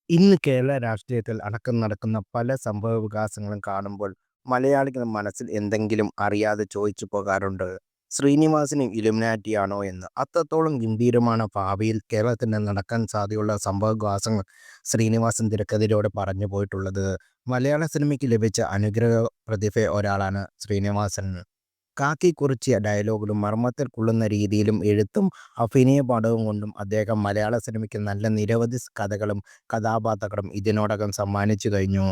ഇന്ന് കേരള രാഷ്ട്രീയത്തിൽ അടക്കം നടക്കുന്ന പല സംഭവവികാസങ്ങളും കാണുമ്പോൾ മലയാളികളുടെ മനസ്സിൽ എന്തെങ്കിലും അറിയാതെ ചോദിച്ചു പോകാറുണ്ട്. ശ്രീനിവാസനും ഇലുമിനാറ്റിയാണോ എന്ന്. അത്രത്തോളം ഗംഭീരമാണ് ഭാവിയിൽ കേരളത്തിൽ നടക്കാൻ സാധ്യതയുള്ള സംഭവവികാസങ്ങൾ ശ്രീനിവാസൻ തിരക്കഥയിലൂടെ പറഞ്ഞു പോയിട്ടുള്ളത്. മലയാള സിനിമയ്ക്ക് ലഭിച്ച അനുഗ്രഹ പ്രതിഭ ഒരാളാണ് ശ്രീനിവാസൻ. കാക്കി കുറിച്ചിയ ഡയലോഗിലും മർമ്മത്തിൽ കൊള്ളുന്ന രീതിയിലും എഴുത്തും അഭിനയ പാടവവും കൊണ്ടും അദ്ദേഹം മലയാള സിനിമയ്ക്ക് നല്ല നിരവധി കഥകളും കഥാപാത്രങ്ങളും ഇതിനോടകം സമ്മാനിച്ചു കഴിഞ്ഞു.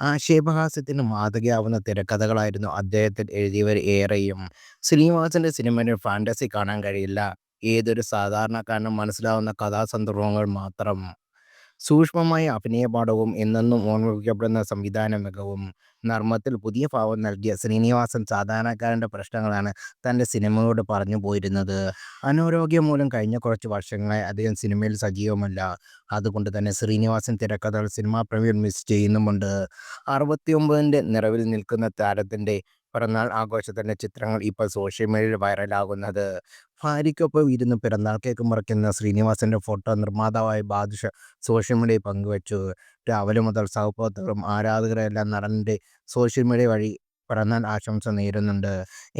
ആക്ഷേപഹാസ്യത്തിന് മാതൃകയാവുന്ന തിരക്കഥകളായിരുന്നു അദ്ദേഹത്തിൽ എഴുതിയവർ ഏറെയും. ശ്രീനിവാസന്റെ സിനിമയിൽ ഫാന്റസി കാണാൻ കഴിയില്ല. ഏതൊരു സാധാരണക്കാരനും മനസ്സിലാവുന്ന കഥാസന്ദർഭങ്ങൾ മാത്രം. സൂക്ഷ്മമായ അഭിനയപാടവവും എന്നെന്നും ഓർമ്മിക്കപ്പെടുന്ന സംവിധാന മികവും. നർമ്മത്തിൽ പുതിയ ഭാവം നൽകിയ ശ്രീനിവാസൻ സാധാരണക്കാരൻ്റെ പ്രശ്നങ്ങളാണ് തൻ്റെ സിനിമയോട് പറഞ്ഞു പോയിരുന്നത്. അനാരോഗ്യം മൂലം കഴിഞ്ഞ കുറച്ച് വർഷങ്ങളായി അദ്ദേഹം സിനിമയിൽ സജീവമല്ല. അതുകൊണ്ട് തന്നെ ശ്രീനിവാസൻ തിരക്കഥകൾ സിനിമാ പ്രേമികൾ മിസ് ചെയ്യുന്നുമുണ്ട്. 69ൻ്റെ നിറവിൽ നിൽക്കുന്ന താരത്തിൻ്റെ പിറന്നാൾ ആഘോഷത്തിൻ്റെ ചിത്രങ്ങൾ ഇപ്പോൾ സോഷ്യൽ മീഡിയയിൽ വൈറലാകുന്നത്. ഭാര്യയ്ക്കൊപ്പം ഇരുന്ന് പിറന്നാൾ കേക്ക് മുറിക്കുന്ന ശ്രീനിവാസന്റെ ഫോട്ടോ നിർമ്മാതാവായ ബാദുഷ സോഷ്യൽ മീഡിയയിൽ പങ്കുവച്ചു. രാവിലെ മുതൽ സഹപ്രവർത്തകരും ആരാധകരെല്ലാം നടൻ്റെ സോഷ്യൽ മീഡിയ വഴി പിറന്നാൾ ആശംസ നേരുന്നുണ്ട്.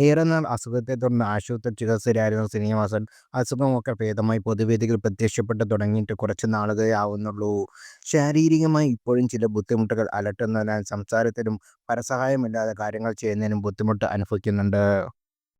ഏറെ നാൾ അസുഖത്തെ തുടർന്ന് ആശുപത്രി ചികിത്സയിലായിരുന്ന ശ്രീനിവാസൻ അസുഖമൊക്കെ ഭേദമായി പൊതുവേദികൾ പ്രത്യക്ഷപ്പെട്ടു തുടങ്ങിയിട്ട് കുറച്ച് നാളുകളേ ആവുന്നുള്ളൂ. ശാരീരികമായി ഇപ്പോഴും ചില ബുദ്ധിമുട്ടുകൾ അലട്ടുന്നതിനാൽ സംസാരത്തിനും പരസഹായമില്ലാതെ കാര്യങ്ങൾ ചെയ്യുന്നതിനും ബുദ്ധിമുട്ട് അനുഭവിക്കുന്നുണ്ട്.